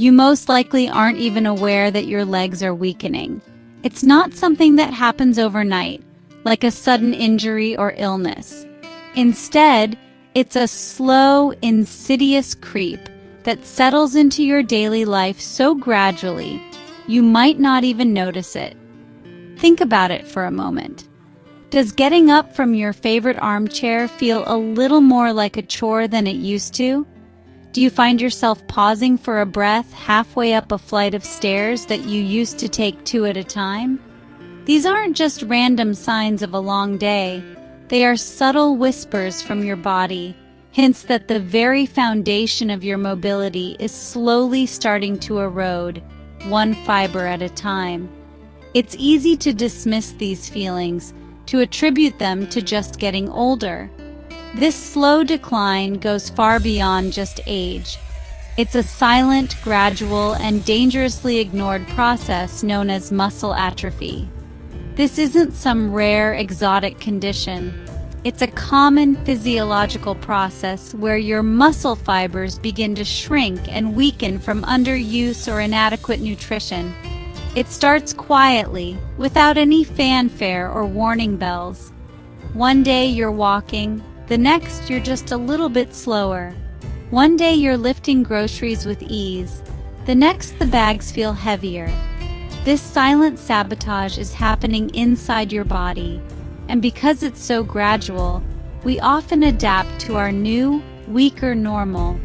you most likely aren't even aware that your legs are weakening. It's not something that happens overnight, like a sudden injury or illness. Instead, it's a slow, insidious creep that settles into your daily life so gradually, you might not even notice it. Think about it for a moment. Does getting up from your favorite armchair feel a little more like a chore than it used to? Do you find yourself pausing for a breath halfway up a flight of stairs that you used to take two at a time? These aren't just random signs of a long day. They are subtle whispers from your body, hints that the very foundation of your mobility is slowly starting to erode, one fiber at a time. It's easy to dismiss these feelings, to attribute them to just getting older. This slow decline goes far beyond just age. It's a silent, gradual, and dangerously ignored process known as muscle atrophy. This isn't some rare, exotic condition. It's a common physiological process where your muscle fibers begin to shrink and weaken from underuse or inadequate nutrition. It starts quietly, without any fanfare or warning bells. One day you're walking, the next you're just a little bit slower. One day you're lifting groceries with ease, the next the bags feel heavier. This silent sabotage is happening inside your body, and because it's so gradual, we often adapt to our new, weaker normal,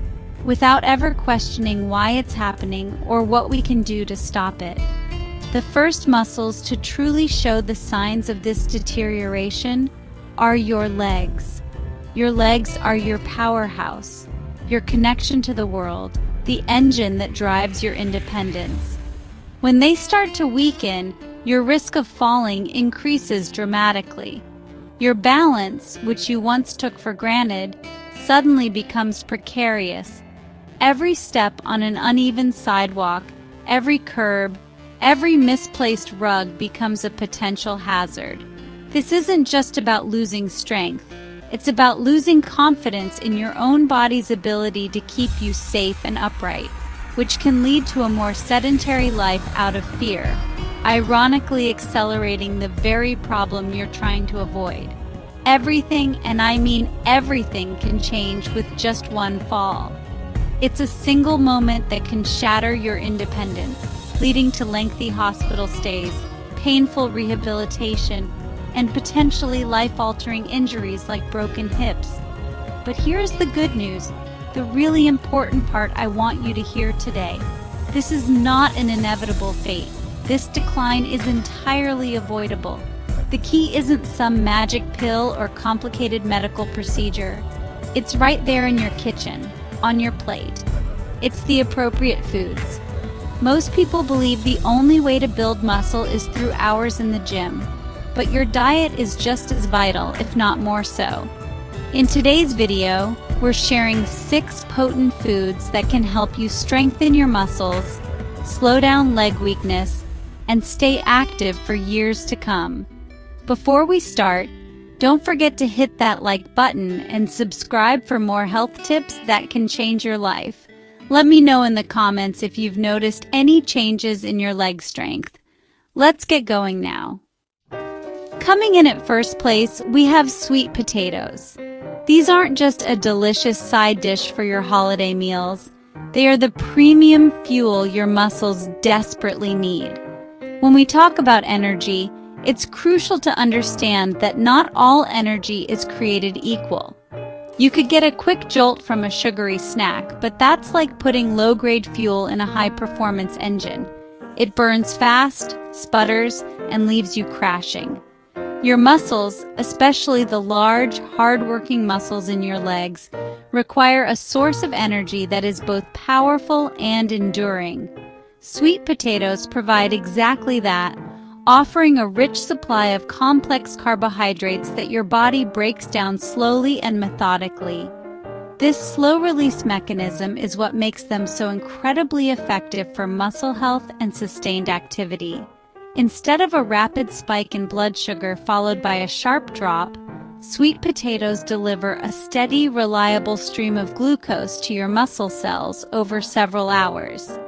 without ever questioning why it's happening or what we can do to stop it. The first muscles to truly show the signs of this deterioration are your legs. Your legs are your powerhouse, your connection to the world, the engine that drives your independence. When they start to weaken, your risk of falling increases dramatically. Your balance, which you once took for granted, suddenly becomes precarious. Every step on an uneven sidewalk, every curb, every misplaced rug becomes a potential hazard. This isn't just about losing strength. It's about losing confidence in your own body's ability to keep you safe and upright, which can lead to a more sedentary life out of fear, ironically accelerating the very problem you're trying to avoid. Everything, and I mean everything, can change with just one fall. It's a single moment that can shatter your independence, leading to lengthy hospital stays, painful rehabilitation, and potentially life-altering injuries like broken hips. But here's the good news, the really important part I want you to hear today. This is not an inevitable fate. This decline is entirely avoidable. The key isn't some magic pill or complicated medical procedure. It's right there in your kitchen, on your plate. It's the appropriate foods. Most people believe the only way to build muscle is through hours in the gym. But your diet is just as vital, if not more so. In today's video, we're sharing 6 potent foods that can help you strengthen your muscles, slow down leg weakness, and stay active for years to come. Before we start, don't forget to hit that like button and subscribe for more health tips that can change your life. Let me know in the comments if you've noticed any changes in your leg strength. Let's get going now. Coming in at first place, we have sweet potatoes. These aren't just a delicious side dish for your holiday meals. They are the premium fuel your muscles desperately need. When we talk about energy, it's crucial to understand that not all energy is created equal. You could get a quick jolt from a sugary snack, but that's like putting low-grade fuel in a high-performance engine. It burns fast, sputters, and leaves you crashing. Your muscles, especially the large, hard-working muscles in your legs, require a source of energy that is both powerful and enduring. Sweet potatoes provide exactly that, offering a rich supply of complex carbohydrates that your body breaks down slowly and methodically. This slow-release mechanism is what makes them so incredibly effective for muscle health and sustained activity. Instead of a rapid spike in blood sugar followed by a sharp drop, sweet potatoes deliver a steady, reliable stream of glucose to your muscle cells over several hours.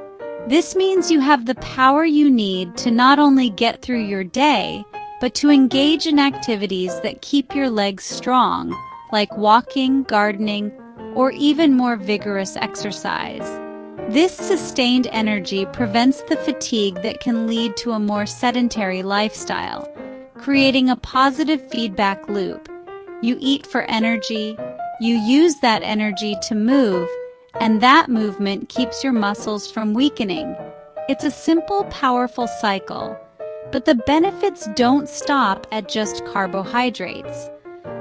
This means you have the power you need to not only get through your day, but to engage in activities that keep your legs strong, like walking, gardening, or even more vigorous exercise. This sustained energy prevents the fatigue that can lead to a more sedentary lifestyle, creating a positive feedback loop. You eat for energy, you use that energy to move, and that movement keeps your muscles from weakening. It's a simple, powerful cycle, but the benefits don't stop at just carbohydrates.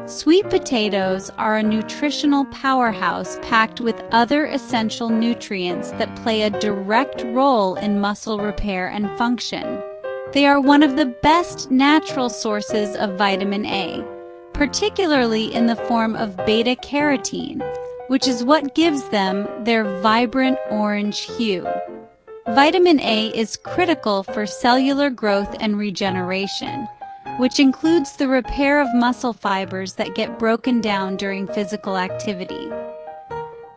Sweet potatoes are a nutritional powerhouse packed with other essential nutrients that play a direct role in muscle repair and function. They are one of the best natural sources of vitamin A, particularly in the form of beta-carotene, which is what gives them their vibrant orange hue. Vitamin A is critical for cellular growth and regeneration, which includes the repair of muscle fibers that get broken down during physical activity.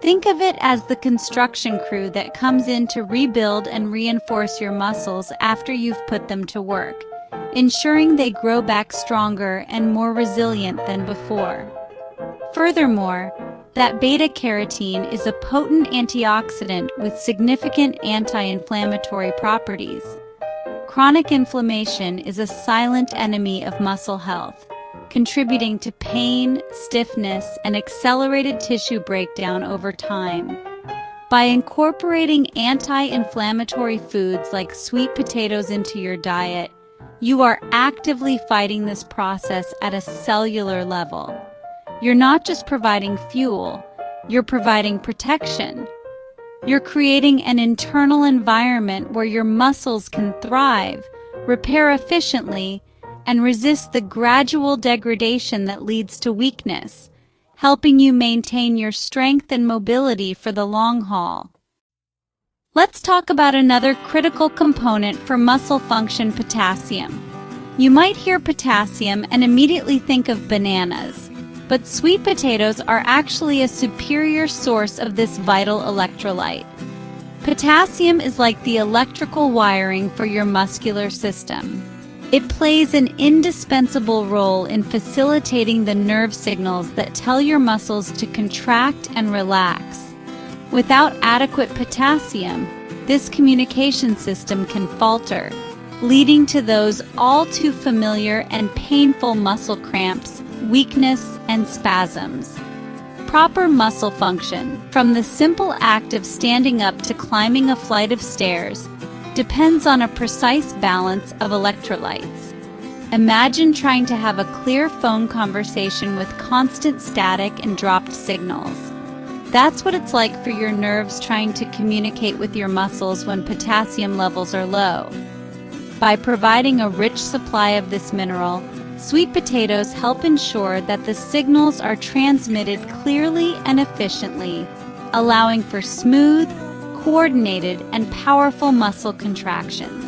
Think of it as the construction crew that comes in to rebuild and reinforce your muscles after you've put them to work, ensuring they grow back stronger and more resilient than before. Furthermore, that beta-carotene is a potent antioxidant with significant anti-inflammatory properties. Chronic inflammation is a silent enemy of muscle health, contributing to pain, stiffness, and accelerated tissue breakdown over time. By incorporating anti-inflammatory foods like sweet potatoes into your diet, you are actively fighting this process at a cellular level. You're not just providing fuel, you're providing protection. You're creating an internal environment where your muscles can thrive, repair efficiently, and resist the gradual degradation that leads to weakness, helping you maintain your strength and mobility for the long haul. Let's talk about another critical component for muscle function: potassium. You might hear potassium and immediately think of bananas, but sweet potatoes are actually a superior source of this vital electrolyte. Potassium is like the electrical wiring for your muscular system. It plays an indispensable role in facilitating the nerve signals that tell your muscles to contract and relax. Without adequate potassium, this communication system can falter, leading to those all too familiar and painful muscle cramps, weakness, and spasms. Proper muscle function, from the simple act of standing up to climbing a flight of stairs, depends on a precise balance of electrolytes. Imagine trying to have a clear phone conversation with constant static and dropped signals. That's what it's like for your nerves trying to communicate with your muscles when potassium levels are low. By providing a rich supply of this mineral, sweet potatoes help ensure that the signals are transmitted clearly and efficiently, allowing for smooth, coordinated, and powerful muscle contractions.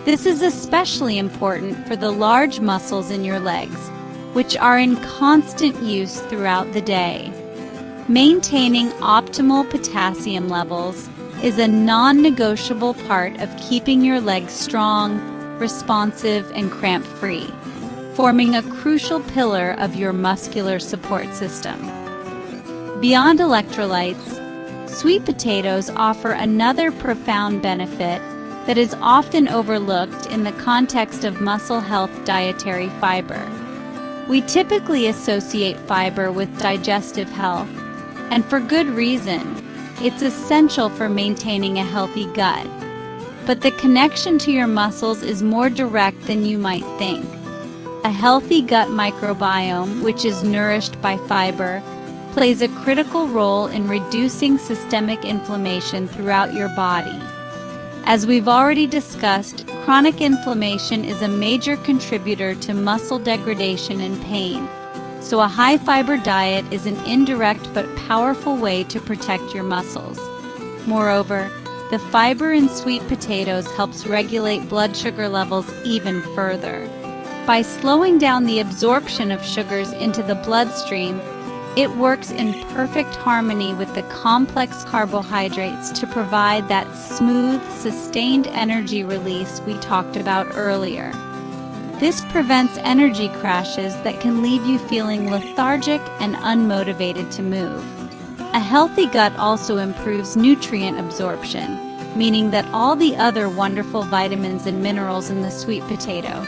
This is especially important for the large muscles in your legs, which are in constant use throughout the day. Maintaining optimal potassium levels is a non-negotiable part of keeping your legs strong, responsive, and cramp-free, forming a crucial pillar of your muscular support system. Beyond electrolytes, sweet potatoes offer another profound benefit that is often overlooked in the context of muscle health: dietary fiber. We typically associate fiber with digestive health, and for good reason. It's essential for maintaining a healthy gut. But the connection to your muscles is more direct than you might think. A healthy gut microbiome, which is nourished by fiber, plays a critical role in reducing systemic inflammation throughout your body. As we've already discussed, chronic inflammation is a major contributor to muscle degradation and pain, so a high-fiber diet is an indirect but powerful way to protect your muscles. Moreover, the fiber in sweet potatoes helps regulate blood sugar levels even further. By slowing down the absorption of sugars into the bloodstream, It works in perfect harmony with the complex carbohydrates to provide that smooth, sustained energy release we talked about earlier. This prevents energy crashes that can leave you feeling lethargic and unmotivated to move. A healthy gut also improves nutrient absorption, meaning that all the other wonderful vitamins and minerals in the sweet potato,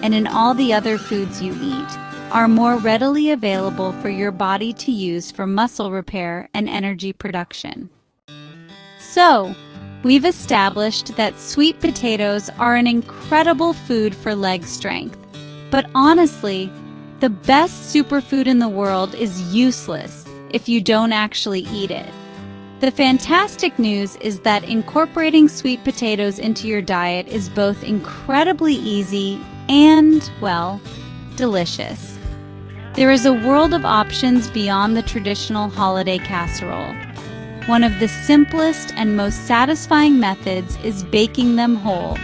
and in all the other foods you eat, are more readily available for your body to use for muscle repair and energy production. So, we've established that sweet potatoes are an incredible food for leg strength. But honestly, the best superfood in the world is useless if you don't actually eat it. The fantastic news is that incorporating sweet potatoes into your diet is both incredibly easy and, well, delicious. There is a world of options beyond the traditional holiday casserole. One of the simplest and most satisfying methods is baking them whole.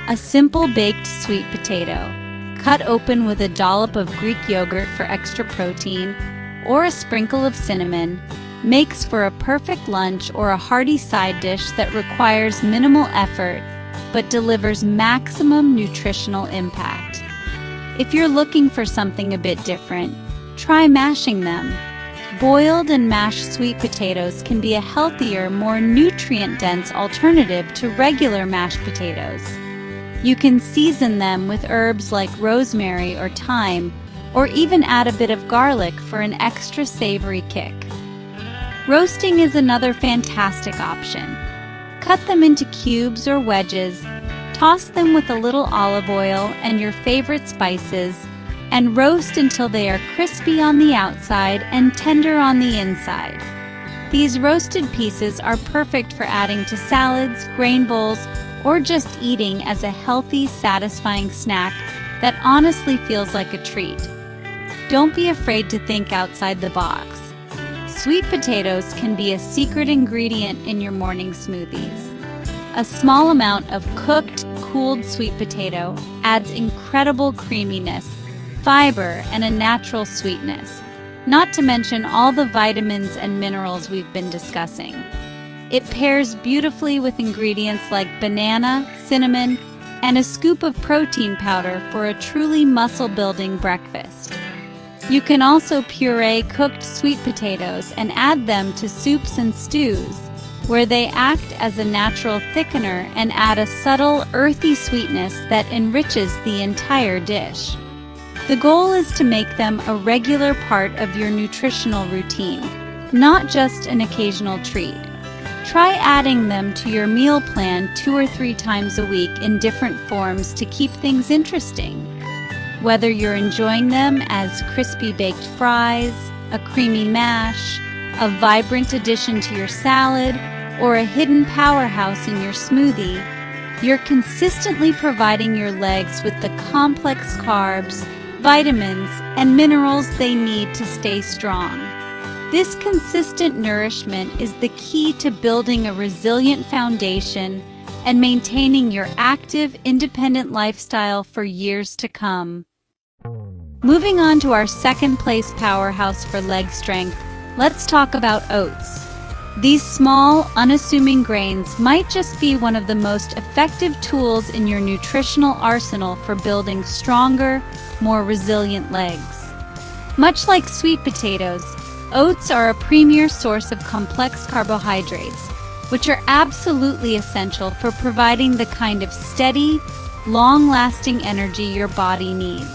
A simple baked sweet potato, cut open with a dollop of Greek yogurt for extra protein, or a sprinkle of cinnamon, makes for a perfect lunch or a hearty side dish that requires minimal effort but delivers maximum nutritional impact. If you're looking for something a bit different, try mashing them. Boiled and mashed sweet potatoes can be a healthier, more nutrient-dense alternative to regular mashed potatoes. You can season them with herbs like rosemary or thyme, or even add a bit of garlic for an extra savory kick. Roasting is another fantastic option. Cut them into cubes or wedges, toss them with a little olive oil and your favorite spices, and roast until they are crispy on the outside and tender on the inside. These roasted pieces are perfect for adding to salads, grain bowls, or just eating as a healthy, satisfying snack that honestly feels like a treat. Don't be afraid to think outside the box. Sweet potatoes can be a secret ingredient in your morning smoothies. A small amount of cooked, cooled sweet potato adds incredible creaminess, fiber, and a natural sweetness, not to mention all the vitamins and minerals we've been discussing. It pairs beautifully with ingredients like banana, cinnamon, and a scoop of protein powder for a truly muscle-building breakfast. You can also puree cooked sweet potatoes and add them to soups and stews, where they act as a natural thickener and add a subtle, earthy sweetness that enriches the entire dish. The goal is to make them a regular part of your nutritional routine, not just an occasional treat. Try adding them to your meal plan 2 or 3 times a week in different forms to keep things interesting. Whether you're enjoying them as crispy baked fries, a creamy mash, a vibrant addition to your salad, or a hidden powerhouse in your smoothie, you're consistently providing your legs with the complex carbs, vitamins, and minerals they need to stay strong. This consistent nourishment is the key to building a resilient foundation and maintaining your active, independent lifestyle for years to come. Moving on to our second place powerhouse for leg strength, let's talk about oats. These small, unassuming grains might just be one of the most effective tools in your nutritional arsenal for building stronger, more resilient legs. Much like sweet potatoes, oats are a premier source of complex carbohydrates, which are absolutely essential for providing the kind of steady, long-lasting energy your body needs.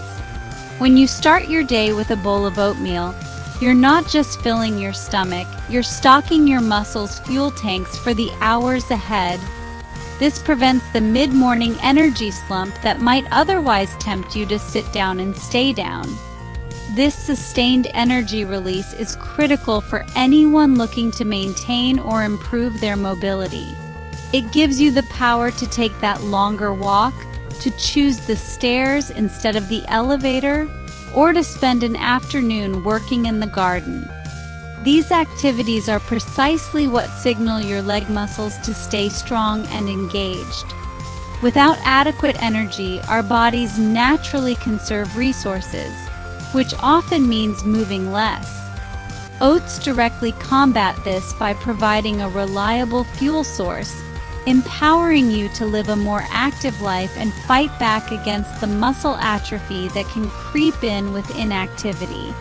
When you start your day with a bowl of oatmeal, you're not just filling your stomach, you're stocking your muscles' fuel tanks for the hours ahead. This prevents the mid-morning energy slump that might otherwise tempt you to sit down and stay down. This sustained energy release is critical for anyone looking to maintain or improve their mobility. It gives you the power to take that longer walk, to choose the stairs instead of the elevator, or to spend an afternoon working in the garden. These activities are precisely what signal your leg muscles to stay strong and engaged. Without adequate energy, our bodies naturally conserve resources, which often means moving less. Oats directly combat this by providing a reliable fuel source, empowering you to live a more active life and fight back against the muscle atrophy that can creep in with inactivity.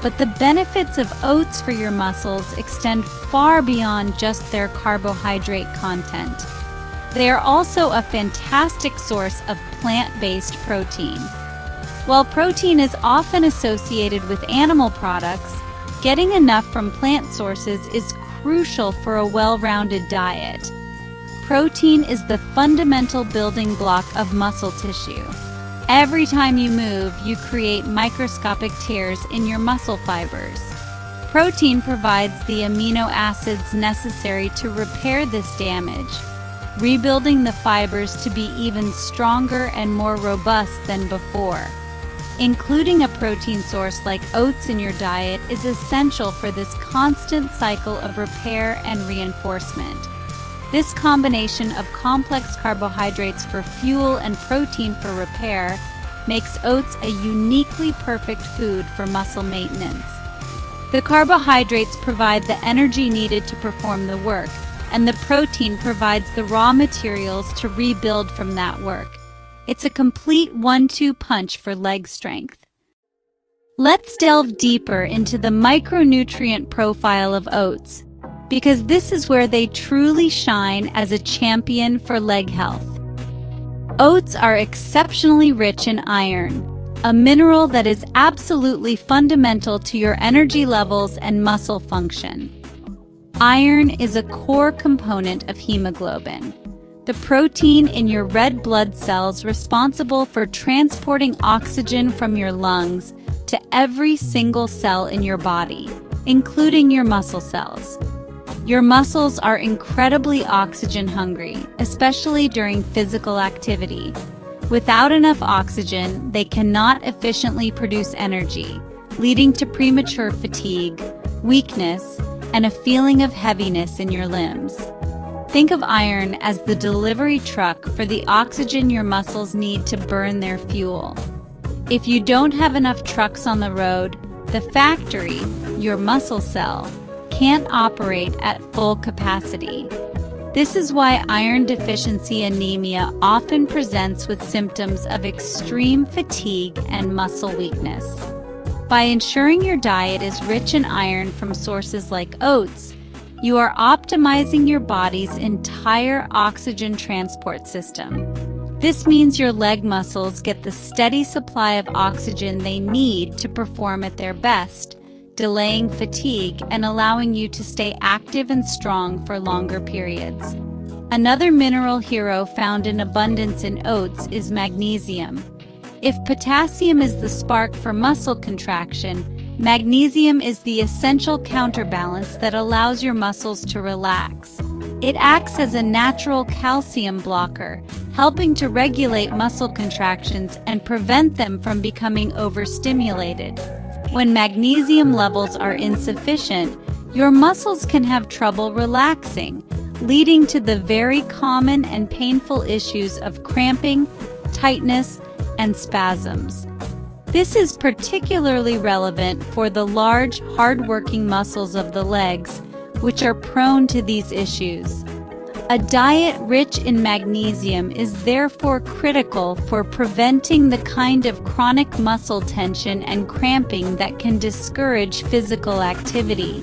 But the benefits of oats for your muscles extend far beyond just their carbohydrate content. They are also a fantastic source of plant-based protein. While protein is often associated with animal products, getting enough from plant sources is crucial for a well-rounded diet. Protein is the fundamental building block of muscle tissue. Every time you move, you create microscopic tears in your muscle fibers. Protein provides the amino acids necessary to repair this damage, rebuilding the fibers to be even stronger and more robust than before. Including a protein source like oats in your diet is essential for this constant cycle of repair and reinforcement. This combination of complex carbohydrates for fuel and protein for repair makes oats a uniquely perfect food for muscle maintenance. The carbohydrates provide the energy needed to perform the work, and the protein provides the raw materials to rebuild from that work. It's a complete 1-2 punch for leg strength. Let's delve deeper into the micronutrient profile of oats, because this is where they truly shine as a champion for leg health. Oats are exceptionally rich in iron, a mineral that is absolutely fundamental to your energy levels and muscle function. Iron is a core component of hemoglobin, the protein in your red blood cells responsible for transporting oxygen from your lungs to every single cell in your body, including your muscle cells. Your muscles are incredibly oxygen hungry, especially during physical activity. Without enough oxygen, they cannot efficiently produce energy, leading to premature fatigue, weakness, and a feeling of heaviness in your limbs. Think of iron as the delivery truck for the oxygen your muscles need to burn their fuel. If you don't have enough trucks on the road, the factory, your muscle cell, can't operate at full capacity. This is why iron deficiency anemia often presents with symptoms of extreme fatigue and muscle weakness. By ensuring your diet is rich in iron from sources like oats, you are optimizing your body's entire oxygen transport system. This means your leg muscles get the steady supply of oxygen they need to perform at their best, delaying fatigue and allowing you to stay active and strong for longer periods. Another mineral hero found in abundance in oats is magnesium. If potassium is the spark for muscle contraction, magnesium is the essential counterbalance that allows your muscles to relax. It acts as a natural calcium blocker, helping to regulate muscle contractions and prevent them from becoming overstimulated. When magnesium levels are insufficient, your muscles can have trouble relaxing, leading to the very common and painful issues of cramping, tightness, and spasms. This is particularly relevant for the large, hard-working muscles of the legs, which are prone to these issues. A diet rich in magnesium is therefore critical for preventing the kind of chronic muscle tension and cramping that can discourage physical activity.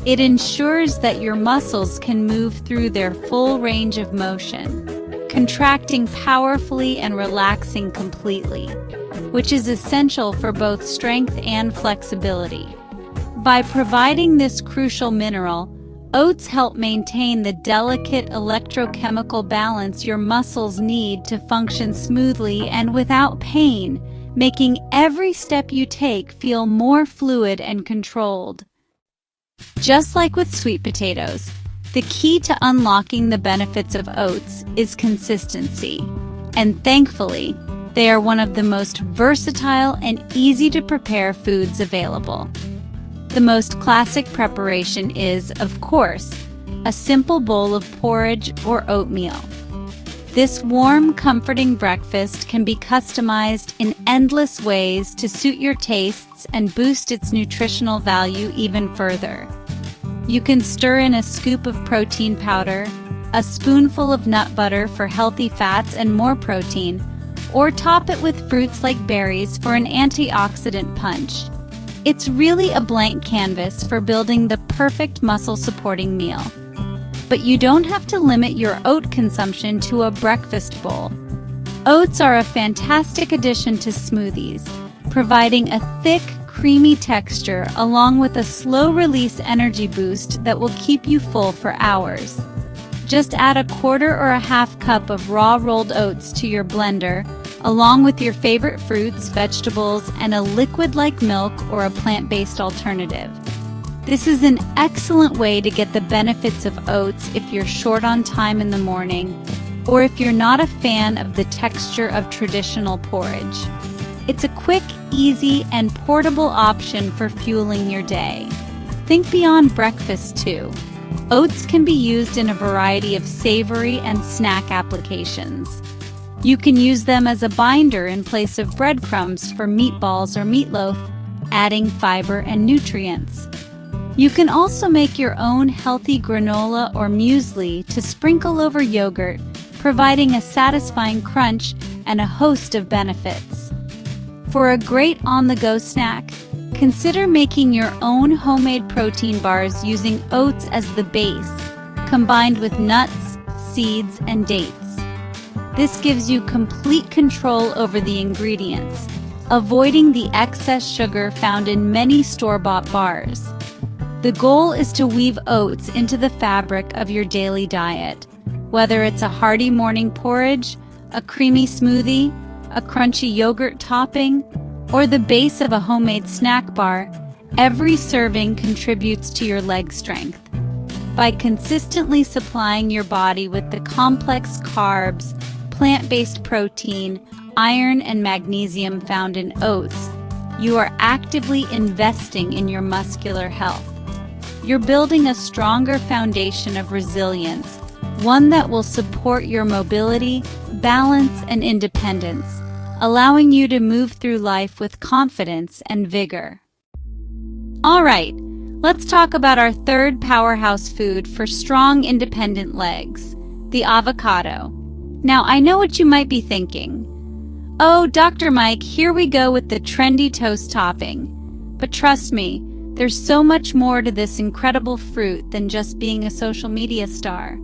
It ensures that your muscles can move through their full range of motion, contracting powerfully and relaxing completely, which is essential for both strength and flexibility. By providing this crucial mineral, oats help maintain the delicate electrochemical balance your muscles need to function smoothly and without pain, making every step you take feel more fluid and controlled. Just like with sweet potatoes, the key to unlocking the benefits of oats is consistency, and thankfully, they are one of the most versatile and easy-to-prepare foods available. The most classic preparation is, of course, a simple bowl of porridge or oatmeal. This warm, comforting breakfast can be customized in endless ways to suit your tastes nutrients and boost its nutritional value even further. You can stir in a scoop of protein powder, a spoonful of nut butter for healthy fats and more protein, or top it with fruits like berries for an antioxidant punch. It's really a blank canvas for building the perfect muscle-supporting meal. But you don't have to limit your oat consumption to a breakfast bowl. Oats are a fantastic addition to smoothies, providing a thick, creamy texture along with a slow-release energy boost that will keep you full for hours. Just add a quarter or a half cup of raw rolled oats to your blender, along with your favorite fruits, vegetables, and a liquid like milk or a plant-based alternative. This is an excellent way to get the benefits of oats if you're short on time in the morning, or if you're not a fan of the texture of traditional porridge. It's a quick, easy, and portable option for fueling your day. Think beyond breakfast too. Oats can be used in a variety of savory and snack applications. You can use them as a binder in place of breadcrumbs for meatballs or meatloaf, adding fiber and nutrients. You can also make your own healthy granola or muesli to sprinkle over yogurt, providing a satisfying crunch and a host of benefits. For a great on-the-go snack, consider making your own homemade protein bars using oats as the base, combined with nuts, seeds, and dates. This gives you complete control over the ingredients, avoiding the excess sugar found in many store-bought bars. The goal is to weave oats into the fabric of your daily diet, whether it's a hearty morning porridge, a creamy smoothie, a crunchy yogurt topping, or the base of a homemade snack bar. Every serving contributes to your leg strength. By consistently supplying your body with the complex carbs, plant-based protein, iron, and magnesium found in oats, you are actively investing in your muscular health. You're building a stronger foundation of resilience, one that will support your mobility, balance, and independence, allowing you to move through life with confidence and vigor. All right, let's talk about our third powerhouse food for strong, independent legs, the avocado. Now, I know what you might be thinking. Oh, Dr. Mike, here we go with the trendy toast topping. But trust me, there's so much more to this incredible fruit than just being a social media star.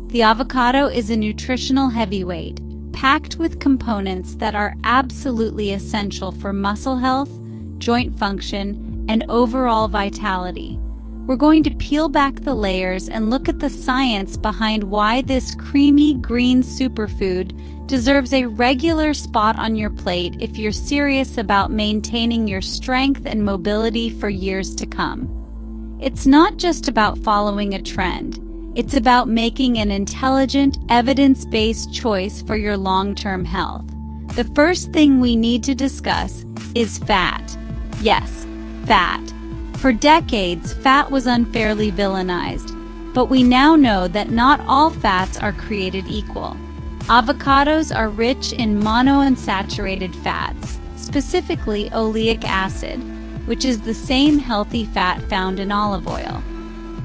The avocado is a nutritional heavyweight, packed with components that are absolutely essential for muscle health, joint function, and overall vitality. We're going to peel back the layers and look at the science behind why this creamy green superfood deserves a regular spot on your plate if you're serious about maintaining your strength and mobility for years to come. It's not just about following a trend. It's about making an intelligent, evidence-based choice for your long-term health. The first thing we need to discuss is fat. Yes, fat. For decades, fat was unfairly villainized, but we now know that not all fats are created equal. Avocados are rich in monounsaturated fats, specifically oleic acid, which is the same healthy fat found in olive oil.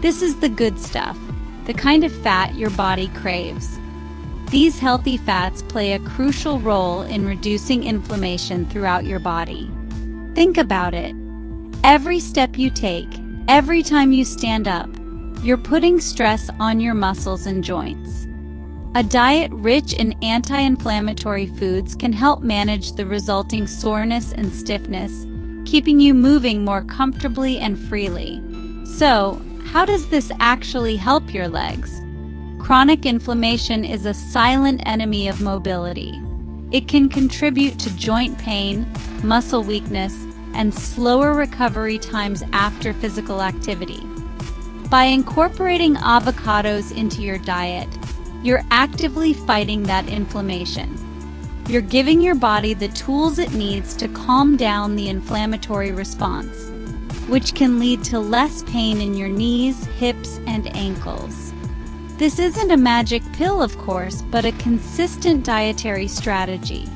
This is the good stuff, the kind of fat your body craves. These healthy fats play a crucial role in reducing inflammation throughout your body. Think about it. Every step you take, every time you stand up, you're putting stress on your muscles and joints. A diet rich in anti-inflammatory foods can help manage the resulting soreness and stiffness, keeping you moving more comfortably and freely. So, how does this actually help your legs? Chronic inflammation is a silent enemy of mobility. It can contribute to joint pain, muscle weakness, and slower recovery times after physical activity. By incorporating avocados into your diet, you're actively fighting that inflammation. You're giving your body the tools it needs to calm down the inflammatory response, which can lead to less pain in your knees, hips, and ankles. This isn't a magic pill, of course, but a consistent dietary strategy.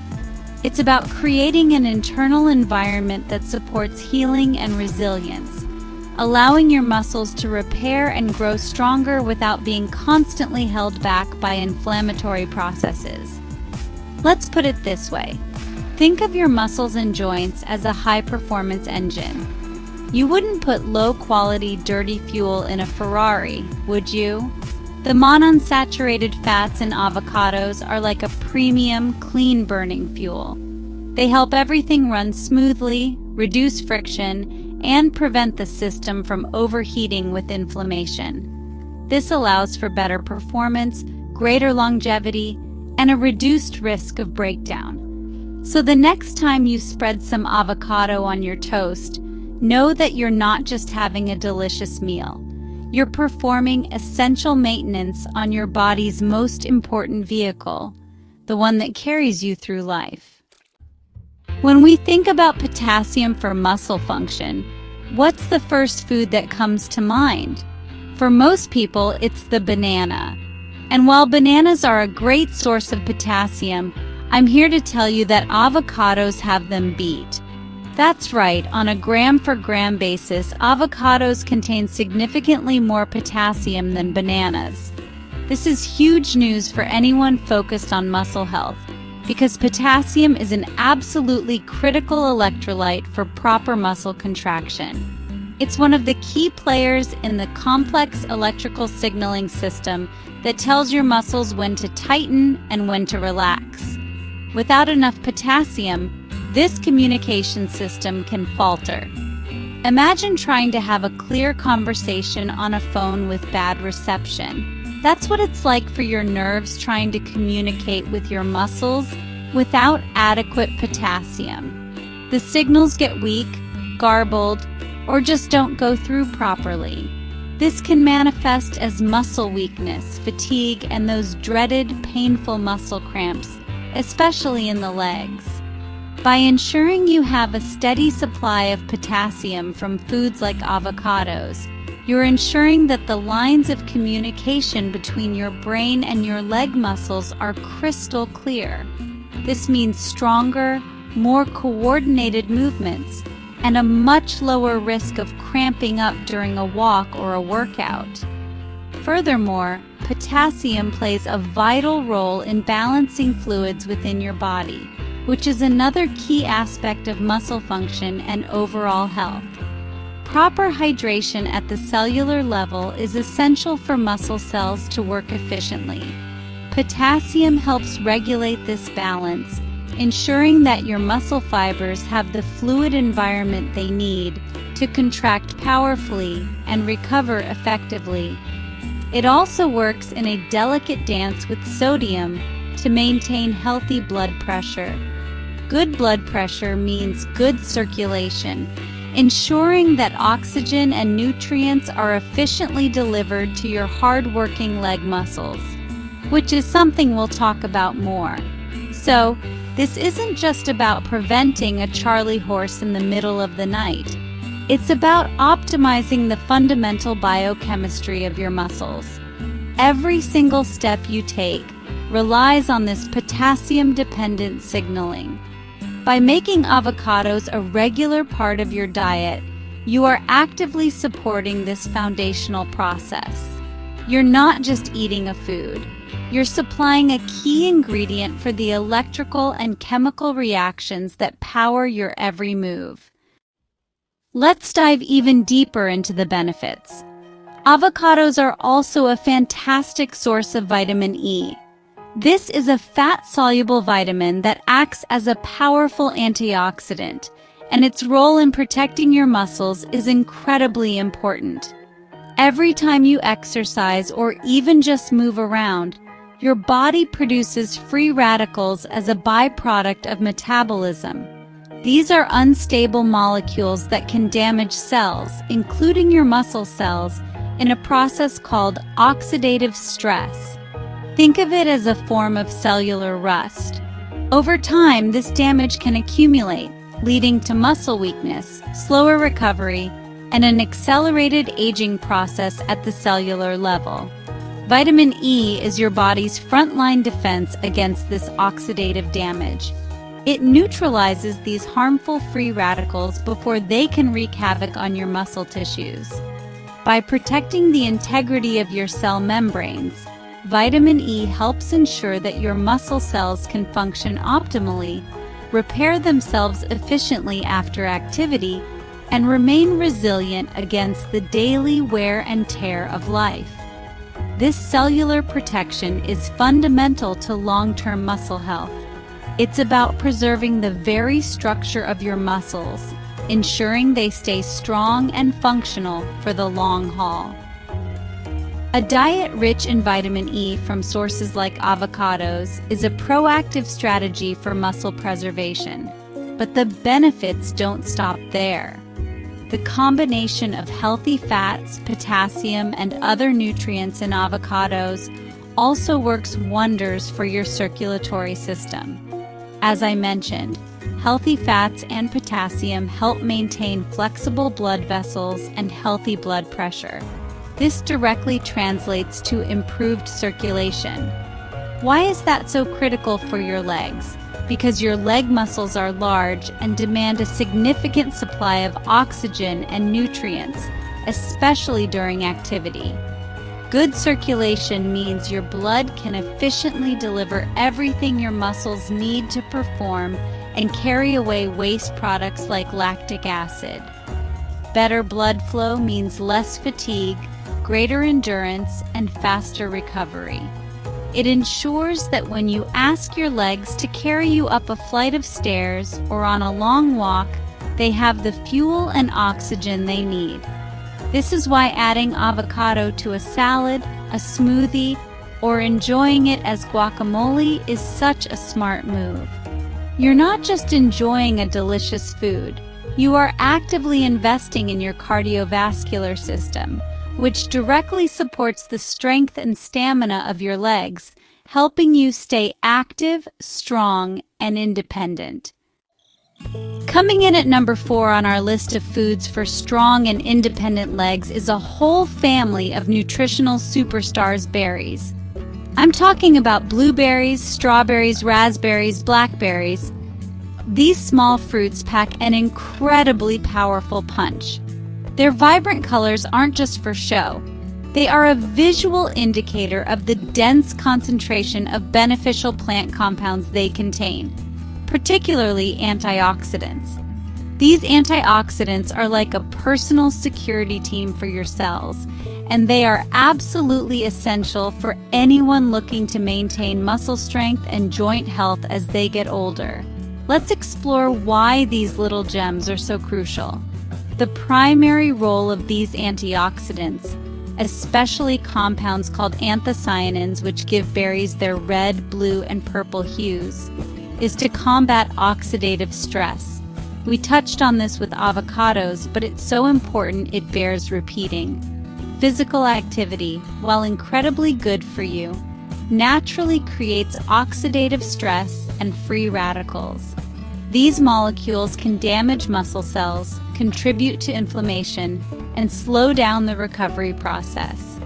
It's about creating an internal environment that supports healing and resilience, allowing your muscles to repair and grow stronger without being constantly held back by inflammatory processes. Let's put it this way. Think of your muscles and joints as a high-performance engine. You wouldn't put low-quality, dirty fuel in a Ferrari, would you? The monounsaturated fats in avocados are like a premium, clean-burning fuel. They help everything run smoothly, reduce friction, and prevent the system from overheating with inflammation. This allows for better performance, greater longevity, and a reduced risk of breakdown. So the next time you spread some avocado on your toast, know that you're not just having a delicious meal. You're performing essential maintenance on your body's most important vehicle, the one that carries you through life. When we think about potassium for muscle function, what's the first food that comes to mind? For most people, it's the banana. And while bananas are a great source of potassium, I'm here to tell you that avocados have them beat. That's right, on a gram-for-gram basis, avocados contain significantly more potassium than bananas. This is huge news for anyone focused on muscle health, because potassium is an absolutely critical electrolyte for proper muscle contraction. It's one of the key players in the complex electrical signaling system that tells your muscles when to tighten and when to relax. Without enough potassium, this communication system can falter. Imagine trying to have a clear conversation on a phone with bad reception. That's what it's like for your nerves trying to communicate with your muscles without adequate potassium. The signals get weak, garbled, or just don't go through properly. This can manifest as muscle weakness, fatigue, and those dreaded, painful muscle cramps, especially in the legs. By ensuring you have a steady supply of potassium from foods like avocados, you're ensuring that the lines of communication between your brain and your leg muscles are crystal clear. This means stronger, more coordinated movements, and a much lower risk of cramping up during a walk or a workout. Furthermore, potassium plays a vital role in balancing fluids within your body, which is another key aspect of muscle function and overall health. Proper hydration at the cellular level is essential for muscle cells to work efficiently. Potassium helps regulate this balance, ensuring that your muscle fibers have the fluid environment they need to contract powerfully and recover effectively. It also works in a delicate dance with sodium to maintain healthy blood pressure. Good blood pressure means good circulation, ensuring that oxygen and nutrients are efficiently delivered to your hard-working leg muscles, which is something we'll talk about more. So, this isn't just about preventing a Charlie horse in the middle of the night. It's about optimizing the fundamental biochemistry of your muscles. Every single step you take relies on this potassium-dependent signaling. By making avocados a regular part of your diet, you are actively supporting this foundational process. You're not just eating a food. You're supplying a key ingredient for the electrical and chemical reactions that power your every move. Let's dive even deeper into the benefits. Avocados are also a fantastic source of vitamin E. This is a fat-soluble vitamin that acts as a powerful antioxidant, and its role in protecting your muscles is incredibly important. Every time you exercise or even just move around, your body produces free radicals as a byproduct of metabolism. These are unstable molecules that can damage cells, including your muscle cells, in a process called oxidative stress. Think of it as a form of cellular rust. Over time, this damage can accumulate, leading to muscle weakness, slower recovery, and an accelerated aging process at the cellular level. Vitamin E is your body's frontline defense against this oxidative damage. It neutralizes these harmful free radicals before they can wreak havoc on your muscle tissues. By protecting the integrity of your cell membranes, vitamin E helps ensure that your muscle cells can function optimally, repair themselves efficiently after activity, and remain resilient against the daily wear and tear of life. This cellular protection is fundamental to long-term muscle health. It's about preserving the very structure of your muscles, ensuring they stay strong and functional for the long haul. A diet rich in vitamin E from sources like avocados is a proactive strategy for muscle preservation. But the benefits don't stop there. The combination of healthy fats, potassium, and other nutrients in avocados also works wonders for your circulatory system. As I mentioned, healthy fats and potassium help maintain flexible blood vessels and healthy blood pressure. This directly translates to improved circulation. Why is that so critical for your legs? Because your leg muscles are large and demand a significant supply of oxygen and nutrients, especially during activity. Good circulation means your blood can efficiently deliver everything your muscles need to perform and carry away waste products like lactic acid. Better blood flow means less fatigue, greater endurance, and faster recovery. It ensures that when you ask your legs to carry you up a flight of stairs or on a long walk, they have the fuel and oxygen they need. This is why adding avocado to a salad, a smoothie, or enjoying it as guacamole is such a smart move. You're not just enjoying a delicious food, you are actively investing in your cardiovascular system, which directly supports the strength and stamina of your legs, helping you stay active, strong, and independent. Coming in at number 4 on our list of foods for strong and independent legs is a whole family of nutritional superstars berries. I'm talking about blueberries, strawberries, raspberries, blackberries. These small fruits pack an incredibly powerful punch. Their vibrant colors aren't just for show. They are a visual indicator of the dense concentration of beneficial plant compounds they contain, particularly antioxidants. These antioxidants are like a personal security team for your cells, and they are absolutely essential for anyone looking to maintain muscle strength and joint health as they get older. Let's explore why these little gems are so crucial. The primary role of these antioxidants, especially compounds called anthocyanins, which give berries their red, blue, and purple hues, is to combat oxidative stress. We touched on this with avocados, but it's so important it bears repeating. Physical activity, while incredibly good for you, naturally creates oxidative stress and free radicals. These molecules can damage muscle cells, contribute to inflammation, and slow down the recovery process.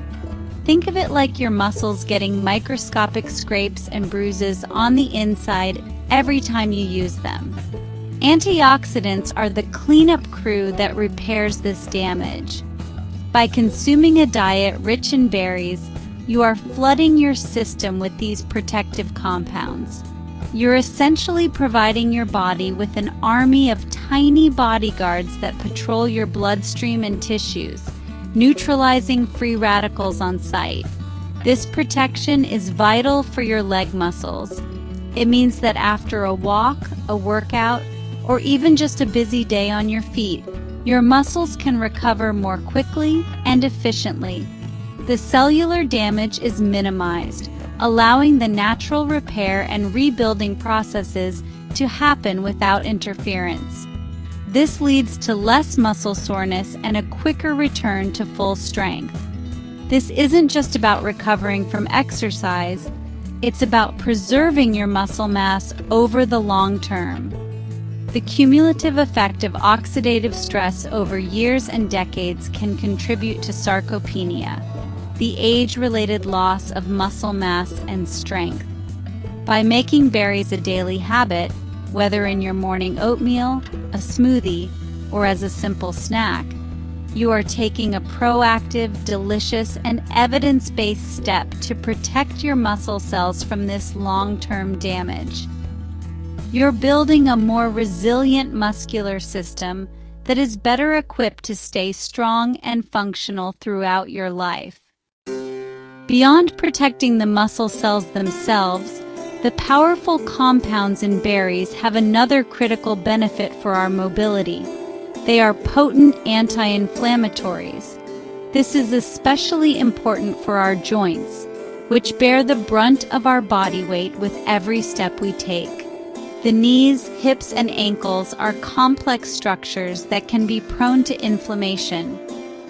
Think of it like your muscles getting microscopic scrapes and bruises on the inside every time you use them. Antioxidants are the cleanup crew that repairs this damage. By consuming a diet rich in berries, you are flooding your system with these protective compounds. You're essentially providing your body with an army of tiny bodyguards that patrol your bloodstream and tissues, neutralizing free radicals on sight. This protection is vital for your leg muscles. It means that after a walk, a workout, or even just a busy day on your feet, your muscles can recover more quickly and efficiently. The cellular damage is minimized, allowing the natural repair and rebuilding processes to happen without interference. This leads to less muscle soreness and a quicker return to full strength. This isn't just about recovering from exercise, it's about preserving your muscle mass over the long term. The cumulative effect of oxidative stress over years and decades can contribute to sarcopenia, the age-related loss of muscle mass and strength. By making berries a daily habit, whether in your morning oatmeal, a smoothie, or as a simple snack, you are taking a proactive, delicious, and evidence-based step to protect your muscle cells from this long-term damage. You're building a more resilient muscular system that is better equipped to stay strong and functional throughout your life. Beyond protecting the muscle cells themselves, the powerful compounds in berries have another critical benefit for our mobility. They are potent anti-inflammatories. This is especially important for our joints, which bear the brunt of our body weight with every step we take. The knees, hips, and ankles are complex structures that can be prone to inflammation,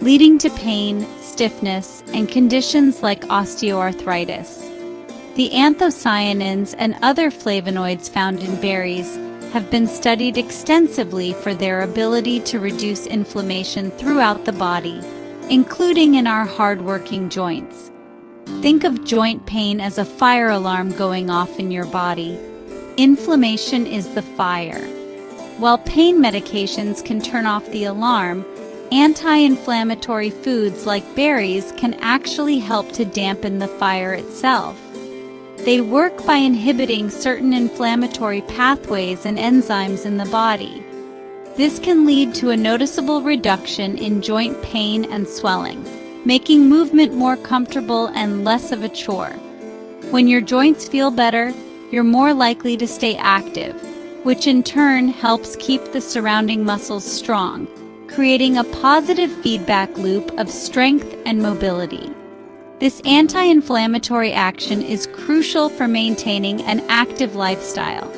leading to pain, stiffness, and conditions like osteoarthritis. The anthocyanins and other flavonoids found in berries have been studied extensively for their ability to reduce inflammation throughout the body, including in our hard-working joints. Think of joint pain as a fire alarm going off in your body. Inflammation is the fire. While pain medications can turn off the alarm, anti-inflammatory foods like berries can actually help to dampen the fire itself. They work by inhibiting certain inflammatory pathways and enzymes in the body. This can lead to a noticeable reduction in joint pain and swelling, making movement more comfortable and less of a chore. When your joints feel better, you're more likely to stay active, which in turn helps keep the surrounding muscles strong, creating a positive feedback loop of strength and mobility. This anti-inflammatory action is crucial for maintaining an active lifestyle.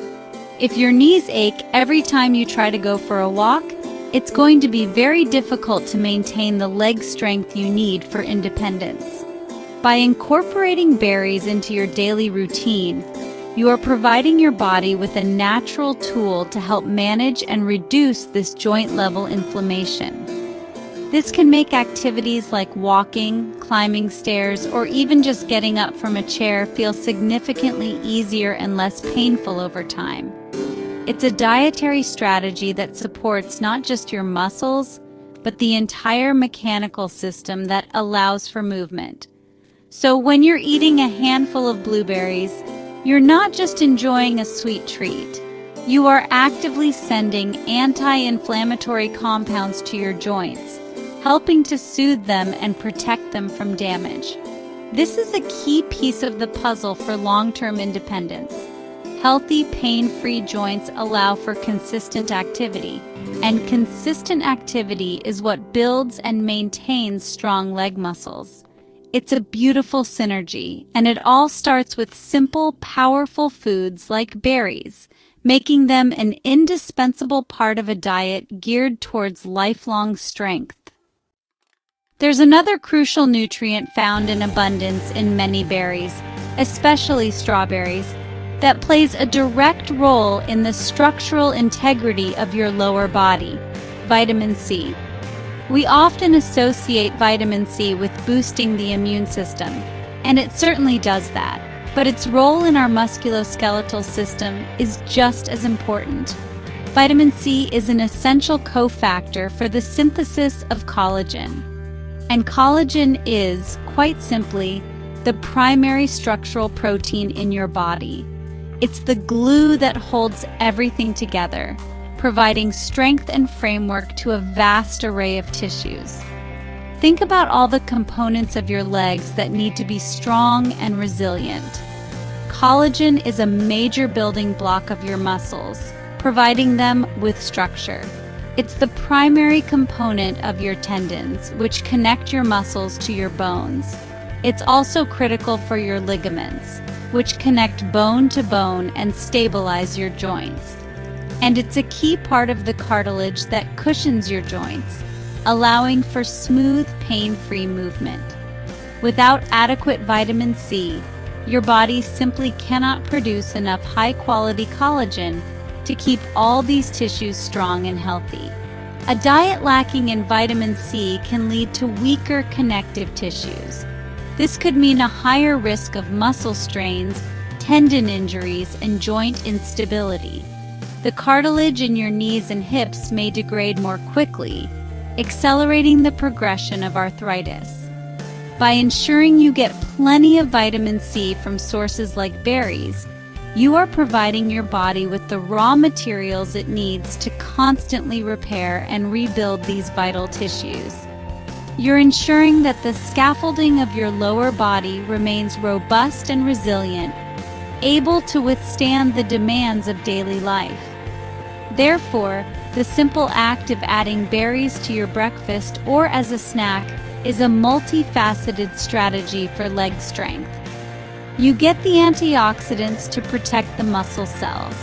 If your knees ache every time you try to go for a walk, it's going to be very difficult to maintain the leg strength you need for independence. By incorporating berries into your daily routine, you are providing your body with a natural tool to help manage and reduce this joint-level inflammation. This can make activities like walking, climbing stairs, or even just getting up from a chair feel significantly easier and less painful over time. It's a dietary strategy that supports not just your muscles, but the entire mechanical system that allows for movement. So when you're eating a handful of blueberries, you're not just enjoying a sweet treat. You are actively sending anti-inflammatory compounds to your joints, helping to soothe them and protect them from damage. This is a key piece of the puzzle for long-term independence. Healthy, pain-free joints allow for consistent activity, and consistent activity is what builds and maintains strong leg muscles. It's a beautiful synergy, and it all starts with simple, powerful foods like berries, making them an indispensable part of a diet geared towards lifelong strength. There's another crucial nutrient found in abundance in many berries, especially strawberries, that plays a direct role in the structural integrity of your lower body: vitamin C. We often associate vitamin C with boosting the immune system, and it certainly does that, but its role in our musculoskeletal system is just as important. Vitamin C is an essential cofactor for the synthesis of collagen. And collagen is, quite simply, the primary structural protein in your body. It's the glue that holds everything together, providing strength and framework to a vast array of tissues. Think about all the components of your legs that need to be strong and resilient. Collagen is a major building block of your muscles, providing them with structure. It's the primary component of your tendons, which connect your muscles to your bones. It's also critical for your ligaments, which connect bone to bone and stabilize your joints. And it's a key part of the cartilage that cushions your joints, allowing for smooth, pain-free movement. Without adequate vitamin C, your body simply cannot produce enough high-quality collagen to keep all these tissues strong and healthy. A diet lacking in vitamin C can lead to weaker connective tissues. This could mean a higher risk of muscle strains, tendon injuries, and joint instability. the cartilage in your knees and hips may degrade more quickly, accelerating the progression of arthritis. By ensuring you get plenty of vitamin C from sources like berries, you are providing your body with the raw materials it needs to constantly repair and rebuild these vital tissues. You're ensuring that the scaffolding of your lower body remains robust and resilient, able to withstand the demands of daily life. Therefore, the simple act of adding berries to your breakfast or as a snack is a multifaceted strategy for leg strength. You get the antioxidants to protect the muscle cells,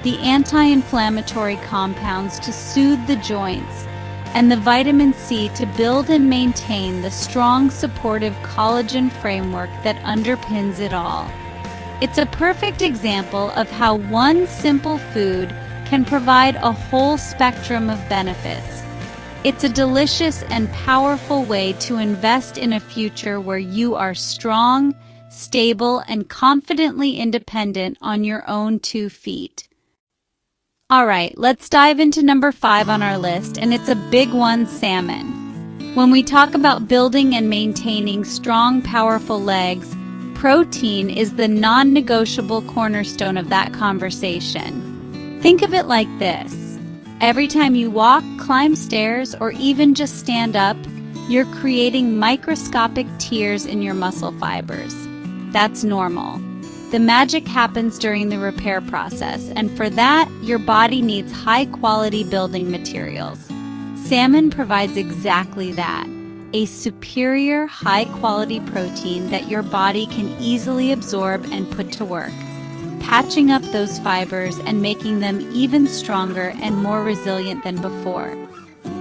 the anti-inflammatory compounds to soothe the joints, and the vitamin C to build and maintain the strong supportive collagen framework that underpins it all. It's a perfect example of how one simple food can provide a whole spectrum of benefits. It's a delicious and powerful way to invest in a future where you are strong, stable, and confidently independent on your own 2 feet. All right, let's dive into number 5 on our list, and it's a big one: salmon. When we talk about building and maintaining strong, powerful legs, protein is the non-negotiable cornerstone of that conversation. Think of it like this: every time you walk, climb stairs, or even just stand up, you're creating microscopic tears in your muscle fibers. That's normal. The magic happens during the repair process, and for that, your body needs high-quality building materials. Salmon provides exactly that: a superior, high-quality protein that your body can easily absorb and put to work, patching up those fibers and making them even stronger and more resilient than before.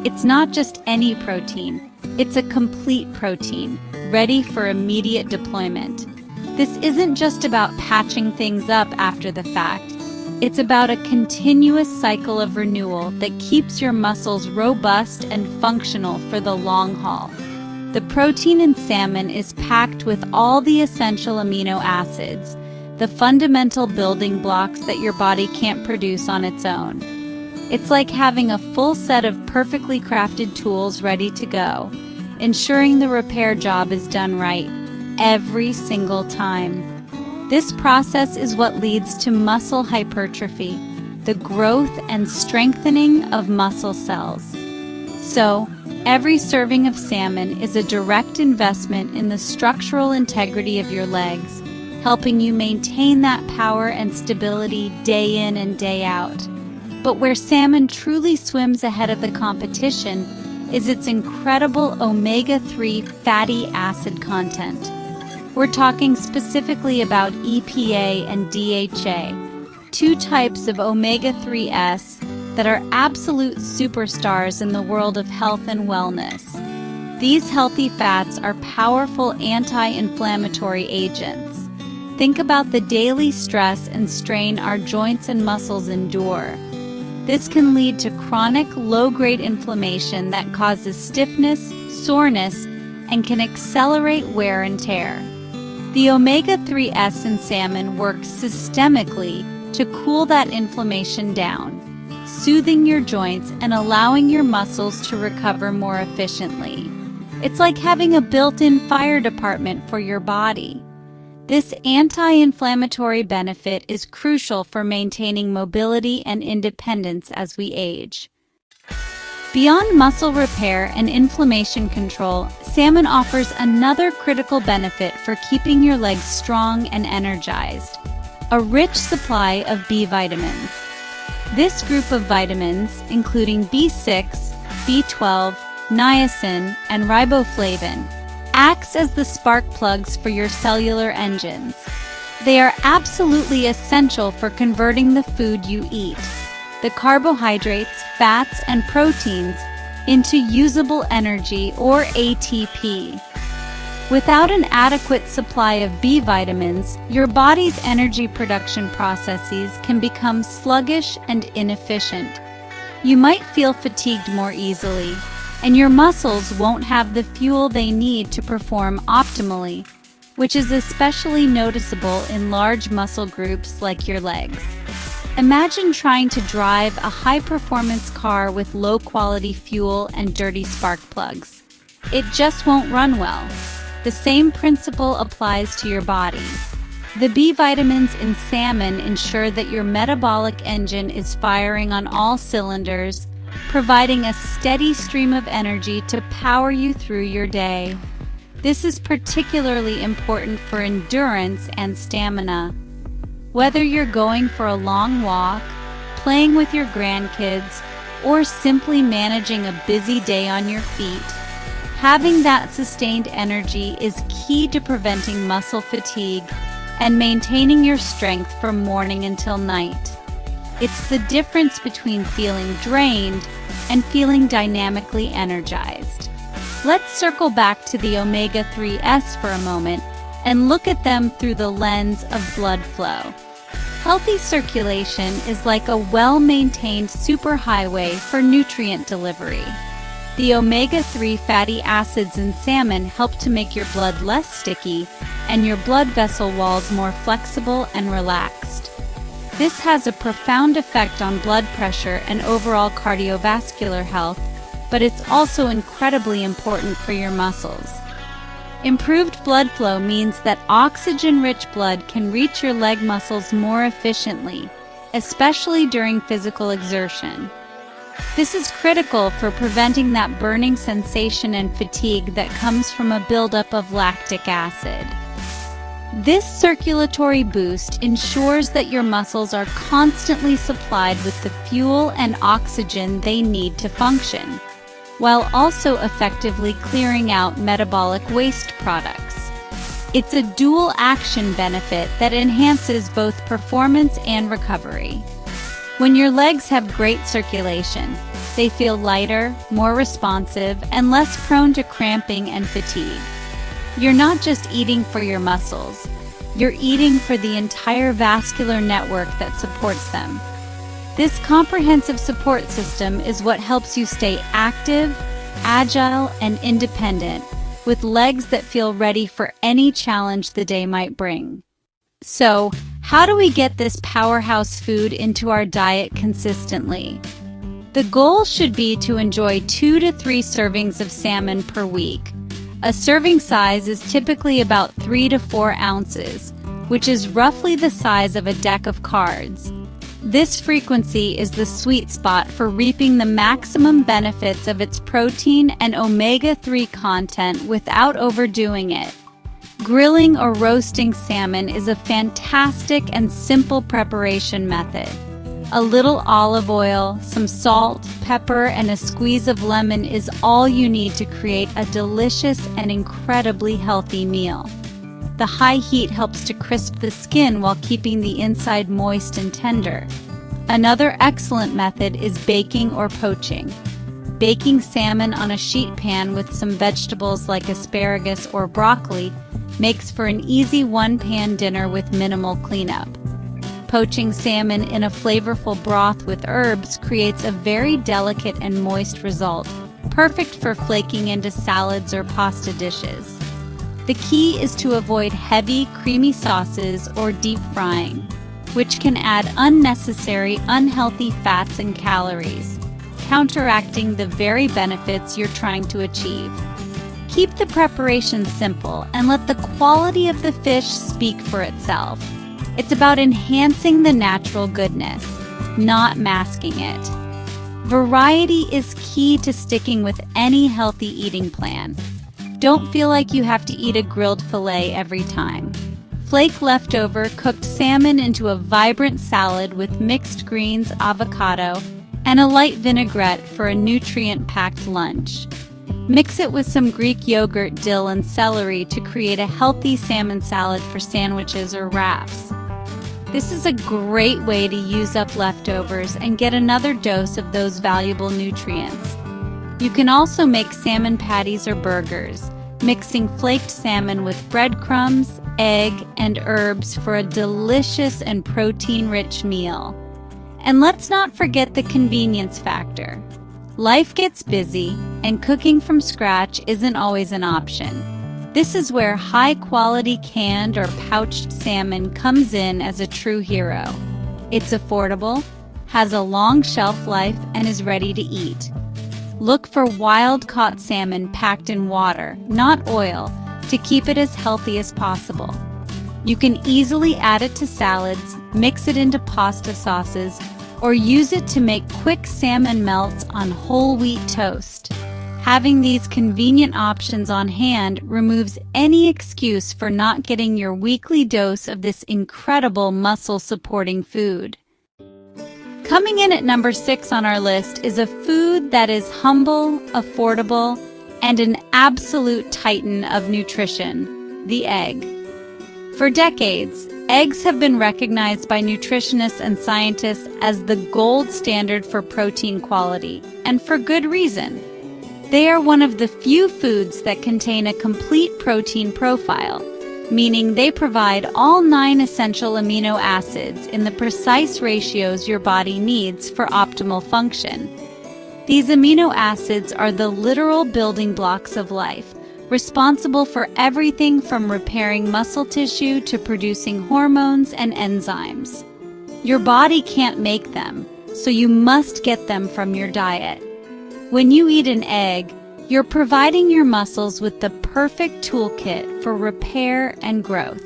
It's not just any protein, it's a complete protein, ready for immediate deployment. This isn't just about patching things up after the fact. It's about a continuous cycle of renewal that keeps your muscles robust and functional for the long haul. The protein in salmon is packed with all the essential amino acids, the fundamental building blocks that your body can't produce on its own. It's like having a full set of perfectly crafted tools ready to go, ensuring the repair job is done right every single time. This process is what leads to muscle hypertrophy, the growth and strengthening of muscle cells. So, every serving of salmon is a direct investment in the structural integrity of your legs, helping you maintain that power and stability day in and day out. But where salmon truly swims ahead of the competition is its incredible omega-3 fatty acid content. We're talking specifically about EPA and DHA, 2 types of omega-3s that are absolute superstars in the world of health and wellness. These healthy fats are powerful anti-inflammatory agents. Think about the daily stress and strain our joints and muscles endure. This can lead to chronic low-grade inflammation that causes stiffness, soreness, and can accelerate wear and tear. The omega-3s in salmon works systemically to cool that inflammation down, soothing your joints and allowing your muscles to recover more efficiently. It's like having a built-in fire department for your body. This anti-inflammatory benefit is crucial for maintaining mobility and independence as we age. Beyond muscle repair and inflammation control, salmon offers another critical benefit for keeping your legs strong and energized: a rich supply of B vitamins. This group of vitamins, including B6, B12, niacin, and riboflavin, acts as the spark plugs for your cellular engines. They are absolutely essential for converting the food you eat, the carbohydrates, fats, and proteins, into usable energy, or ATP. Without an adequate supply of B vitamins, your body's energy production processes can become sluggish and inefficient. You might feel fatigued more easily, and your muscles won't have the fuel they need to perform optimally, which is especially noticeable in large muscle groups like your legs. Imagine trying to drive a high-performance car with low-quality fuel and dirty spark plugs. It just won't run well. The same principle applies to your body. The B vitamins in salmon ensure that your metabolic engine is firing on all cylinders, providing a steady stream of energy to power you through your day. This is particularly important for endurance and stamina. Whether you're going for a long walk, playing with your grandkids, or simply managing a busy day on your feet, having that sustained energy is key to preventing muscle fatigue and maintaining your strength from morning until night. It's the difference between feeling drained and feeling dynamically energized. Let's circle back to the omega-3s for a moment and look at them through the lens of blood flow. Healthy circulation is like a well-maintained superhighway for nutrient delivery. The omega-3 fatty acids in salmon help to make your blood less sticky and your blood vessel walls more flexible and relaxed. This has a profound effect on blood pressure and overall cardiovascular health, but it's also incredibly important for your muscles. Improved blood flow means that oxygen-rich blood can reach your leg muscles more efficiently, especially during physical exertion. This is critical for preventing that burning sensation and fatigue that comes from a buildup of lactic acid. This circulatory boost ensures that your muscles are constantly supplied with the fuel and oxygen they need to function, while also effectively clearing out metabolic waste products. It's a dual action benefit that enhances both performance and recovery. When your legs have great circulation, they feel lighter, more responsive, and less prone to cramping and fatigue. You're not just eating for your muscles, you're eating for the entire vascular network that supports them. This comprehensive support system is what helps you stay active, agile, and independent, with legs that feel ready for any challenge the day might bring. So, how do we get this powerhouse food into our diet consistently? The goal should be to enjoy 2 to 3 servings of salmon per week. A serving size is typically about 3 to 4 ounces, which is roughly the size of a deck of cards. This frequency is the sweet spot for reaping the maximum benefits of its protein and omega-3 content without overdoing it. Grilling or roasting salmon is a fantastic and simple preparation method. A little olive oil, some salt, pepper, and a squeeze of lemon is all you need to create a delicious and incredibly healthy meal. The high heat helps to crisp the skin while keeping the inside moist and tender. Another excellent method is baking or poaching. Baking salmon on a sheet pan with some vegetables like asparagus or broccoli makes for an easy one-pan dinner with minimal cleanup. Poaching salmon in a flavorful broth with herbs creates a very delicate and moist result, perfect for flaking into salads or pasta dishes. The key is to avoid heavy, creamy sauces or deep frying, which can add unnecessary, unhealthy fats and calories, counteracting the very benefits you're trying to achieve. Keep the preparation simple and let the quality of the fish speak for itself. It's about enhancing the natural goodness, not masking it. Variety is key to sticking with any healthy eating plan. Don't feel like you have to eat a grilled fillet every time. Flake leftover cooked salmon into a vibrant salad with mixed greens, avocado, and a light vinaigrette for a nutrient-packed lunch. Mix it with some Greek yogurt, dill, and celery to create a healthy salmon salad for sandwiches or wraps. This is a great way to use up leftovers and get another dose of those valuable nutrients. You can also make salmon patties or burgers, mixing flaked salmon with breadcrumbs, egg, and herbs for a delicious and protein-rich meal. And let's not forget the convenience factor. Life gets busy, and cooking from scratch isn't always an option. This is where high-quality canned or pouched salmon comes in as a true hero. It's affordable, has a long shelf life, and is ready to eat. Look for wild-caught salmon packed in water, not oil, to keep it as healthy as possible. You can easily add it to salads, mix it into pasta sauces, or use it to make quick salmon melts on whole wheat toast. Having these convenient options on hand removes any excuse for not getting your weekly dose of this incredible muscle-supporting food. Coming in at number 6 on our list is a food that is humble, affordable, and an absolute titan of nutrition: the egg. For decades, eggs have been recognized by nutritionists and scientists as the gold standard for protein quality, and for good reason. They are one of the few foods that contain a complete protein profile, meaning they provide all 9 essential amino acids in the precise ratios your body needs for optimal function. These amino acids are the literal building blocks of life, responsible for everything from repairing muscle tissue to producing hormones and enzymes. Your body can't make them, so you must get them from your diet. When you eat an egg, you're providing your muscles with the perfect toolkit for repair and growth.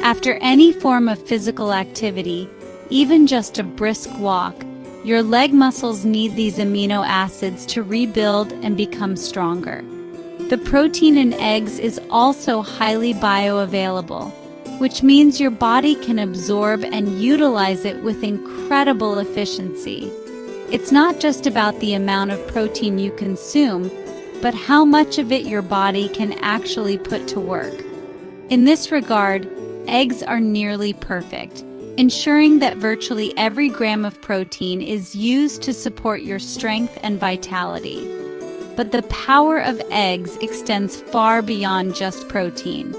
After any form of physical activity, even just a brisk walk, your leg muscles need these amino acids to rebuild and become stronger. The protein in eggs is also highly bioavailable, which means your body can absorb and utilize it with incredible efficiency. It's not just about the amount of protein you consume, but how much of it your body can actually put to work. In this regard, eggs are nearly perfect, ensuring that virtually every gram of protein is used to support your strength and vitality. But the power of eggs extends far beyond just protein.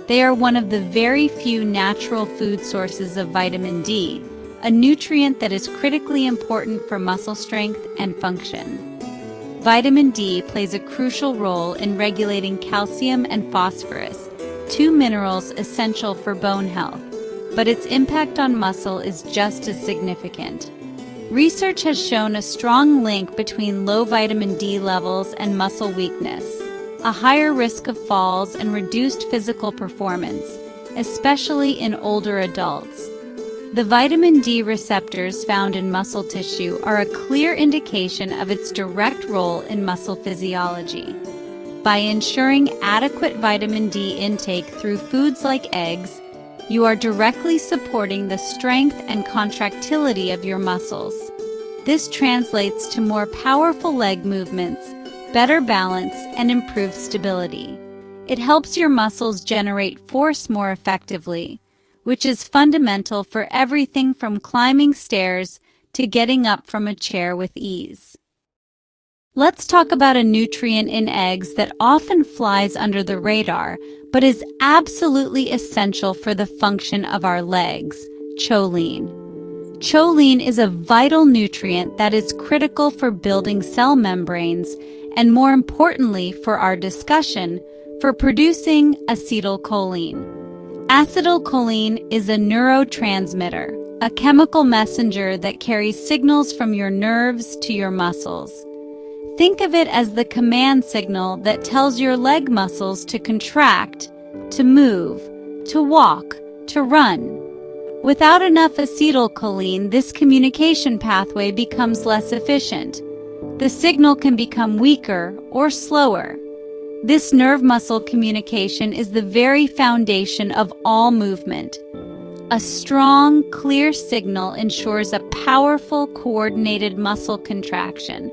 They are one of the very few natural food sources of vitamin D, a nutrient that is critically important for muscle strength and function. Vitamin D plays a crucial role in regulating calcium and phosphorus, 2 minerals essential for bone health, but its impact on muscle is just as significant. Research has shown a strong link between low vitamin D levels and muscle weakness, a higher risk of falls, and reduced physical performance, especially in older adults. The vitamin D receptors found in muscle tissue are a clear indication of its direct role in muscle physiology. By ensuring adequate vitamin D intake through foods like eggs, you are directly supporting the strength and contractility of your muscles. This translates to more powerful leg movements, better balance, and improved stability. It helps your muscles generate force more effectively, which is fundamental for everything from climbing stairs to getting up from a chair with ease. Let's talk about a nutrient in eggs that often flies under the radar, but is absolutely essential for the function of our legs: choline. Choline is a vital nutrient that is critical for building cell membranes and, more importantly for our discussion, for producing acetylcholine. Acetylcholine is a neurotransmitter, a chemical messenger that carries signals from your nerves to your muscles. Think of it as the command signal that tells your leg muscles to contract, to move, to walk, to run. Without enough acetylcholine, this communication pathway becomes less efficient. The signal can become weaker or slower. This nerve-muscle communication is the very foundation of all movement. A strong, clear signal ensures a powerful, coordinated muscle contraction.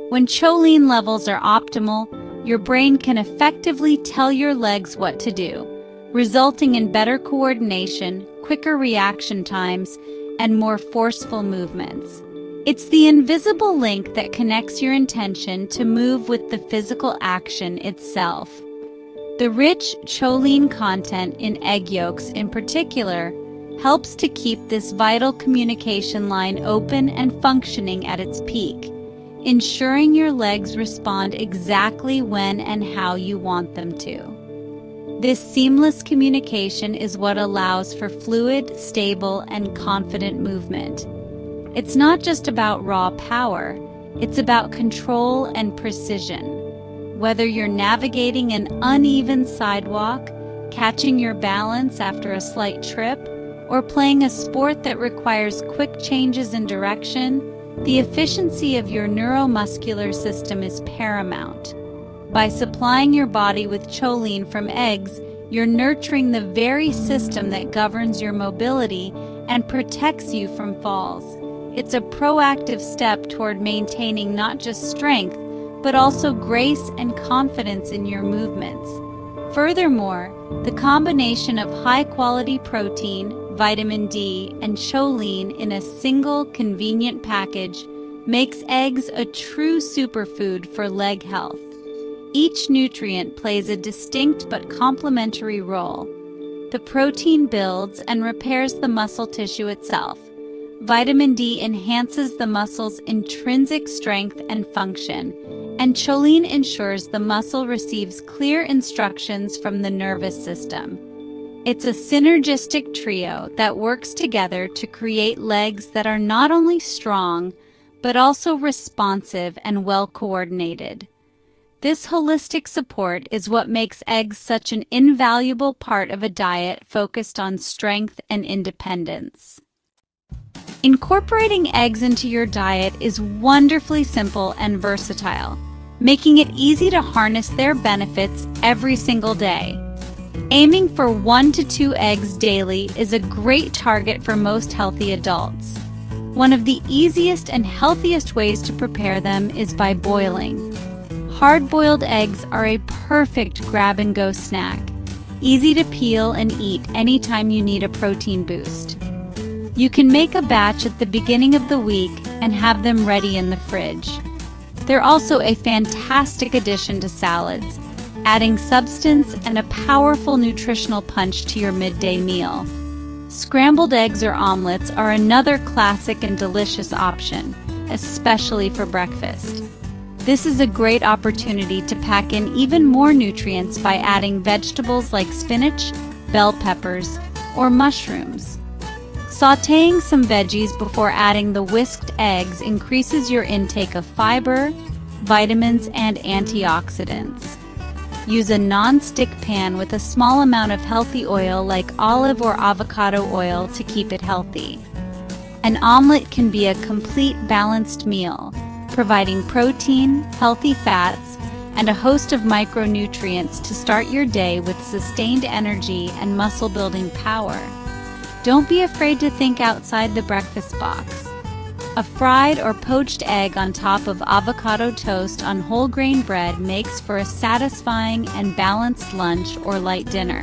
When choline levels are optimal, your brain can effectively tell your legs what to do, resulting in better coordination, quicker reaction times, and more forceful movements. It's the invisible link that connects your intention to move with the physical action itself. The rich choline content in egg yolks in particular helps to keep this vital communication line open and functioning at its peak, ensuring your legs respond exactly when and how you want them to. This seamless communication is what allows for fluid, stable, and confident movement. It's not just about raw power, it's about control and precision. Whether you're navigating an uneven sidewalk, catching your balance after a slight trip, or playing a sport that requires quick changes in direction, the efficiency of your neuromuscular system is paramount. By supplying your body with choline from eggs, you're nurturing the very system that governs your mobility and protects you from falls. It's a proactive step toward maintaining not just strength, but also grace and confidence in your movements. Furthermore, the combination of high-quality protein, vitamin D, and choline in a single convenient package makes eggs a true superfood for leg health. Each nutrient plays a distinct but complementary role. The protein builds and repairs the muscle tissue itself. Vitamin D enhances the muscle's intrinsic strength and function, and choline ensures the muscle receives clear instructions from the nervous system. It's a synergistic trio that works together to create legs that are not only strong, but also responsive and well-coordinated. This holistic support is what makes eggs such an invaluable part of a diet focused on strength and independence. Incorporating eggs into your diet is wonderfully simple and versatile, making it easy to harness their benefits every single day. Aiming for 1 to 2 eggs daily is a great target for most healthy adults. One of the easiest and healthiest ways to prepare them is by boiling. Hard-boiled eggs are a perfect grab-and-go snack, easy to peel and eat anytime you need a protein boost. You can make a batch at the beginning of the week and have them ready in the fridge. They're also a fantastic addition to salads, adding substance and a powerful nutritional punch to your midday meal. Scrambled eggs or omelets are another classic and delicious option, especially for breakfast. This is a great opportunity to pack in even more nutrients by adding vegetables like spinach, bell peppers, or mushrooms. Sautéing some veggies before adding the whisked eggs increases your intake of fiber, vitamins, and antioxidants. Use a non-stick pan with a small amount of healthy oil like olive or avocado oil to keep it healthy. An omelet can be a complete balanced meal, providing protein, healthy fats, and a host of micronutrients to start your day with sustained energy and muscle-building power. Don't be afraid to think outside the breakfast box. A fried or poached egg on top of avocado toast on whole grain bread makes for a satisfying and balanced lunch or light dinner.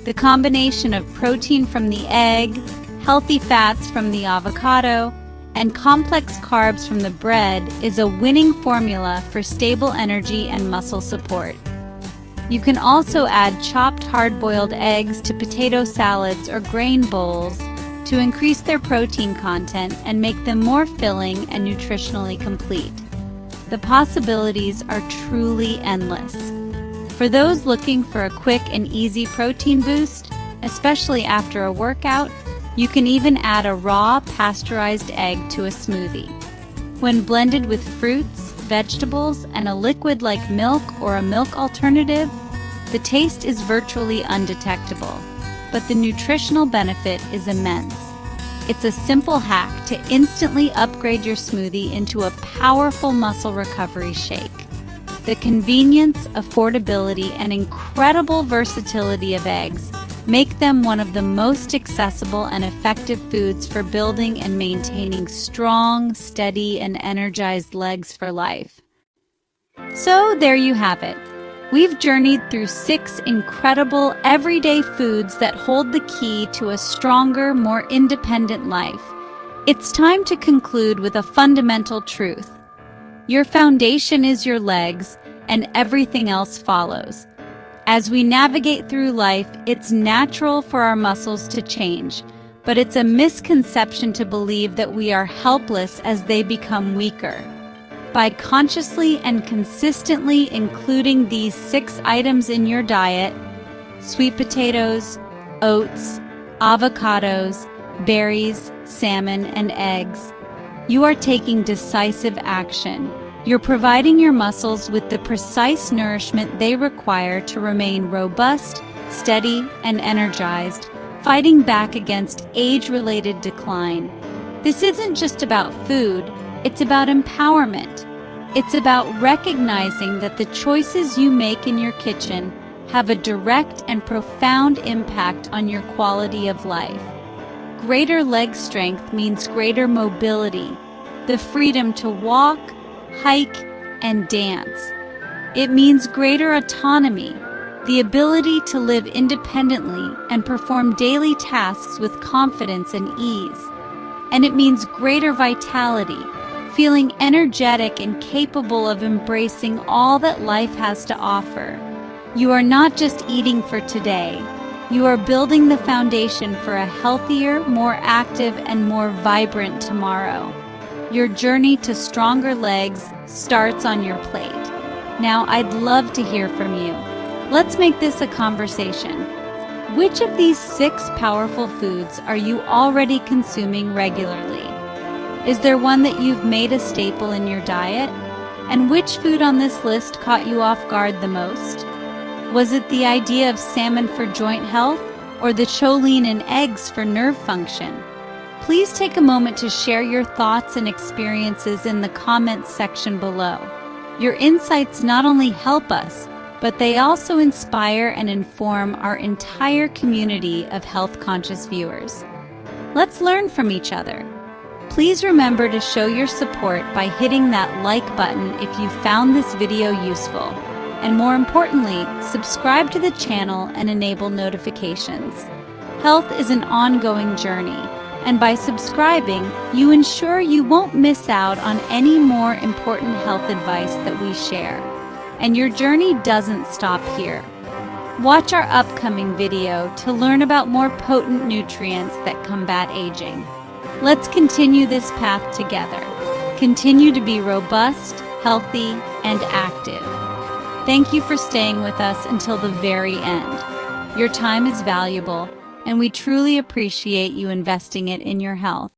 The combination of protein from the egg, healthy fats from the avocado, and complex carbs from the bread is a winning formula for stable energy and muscle support. You can also add chopped hard-boiled eggs to potato salads or grain bowls to increase their protein content and make them more filling and nutritionally complete. The possibilities are truly endless. For those looking for a quick and easy protein boost, especially after a workout, you can even add a raw pasteurized egg to a smoothie. When blended with fruits, vegetables, and a liquid like milk or a milk alternative, the taste is virtually undetectable, but the nutritional benefit is immense. It's a simple hack to instantly upgrade your smoothie into a powerful muscle recovery shake. The convenience, affordability, and incredible versatility of eggs make them one of the most accessible and effective foods for building and maintaining strong, steady, and energized legs for life. So there you have it. We've journeyed through 6 incredible everyday foods that hold the key to a stronger, more independent life. It's time to conclude with a fundamental truth. Your foundation is your legs, and everything else follows. As we navigate through life, it's natural for our muscles to change, but it's a misconception to believe that we are helpless as they become weaker. By consciously and consistently including these 6 items in your diet, sweet potatoes, oats, avocados, berries, salmon, and eggs. You are taking decisive action. You're providing your muscles with the precise nourishment they require to remain robust, steady, and energized, fighting back against age-related decline. This isn't just about food, it's about empowerment. It's about recognizing that the choices you make in your kitchen have a direct and profound impact on your quality of life. Greater leg strength means greater mobility, the freedom to walk, hike, and dance. It means greater autonomy, the ability to live independently and perform daily tasks with confidence and ease. And it means greater vitality, feeling energetic and capable of embracing all that life has to offer. You are not just eating for today. You are building the foundation for a healthier, more active, and more vibrant tomorrow. Your journey to stronger legs starts on your plate. Now, I'd love to hear from you. Let's make this a conversation. Which of these 6 powerful foods are you already consuming regularly? Is there one that you've made a staple in your diet? And which food on this list caught you off guard the most? Was it the idea of salmon for joint health or the choline in eggs for nerve function? Please take a moment to share your thoughts and experiences in the comments section below. Your insights not only help us, but they also inspire and inform our entire community of health-conscious viewers. Let's learn from each other. Please remember to show your support by hitting that like button if you found this video useful. And more importantly, subscribe to the channel and enable notifications. Health is an ongoing journey, and by subscribing, you ensure you won't miss out on any more important health advice that we share. And your journey doesn't stop here. Watch our upcoming video to learn about more potent nutrients that combat aging. Let's continue this path together. Continue to be robust, healthy, and active. Thank you for staying with us until the very end. Your time is valuable, and we truly appreciate you investing it in your health.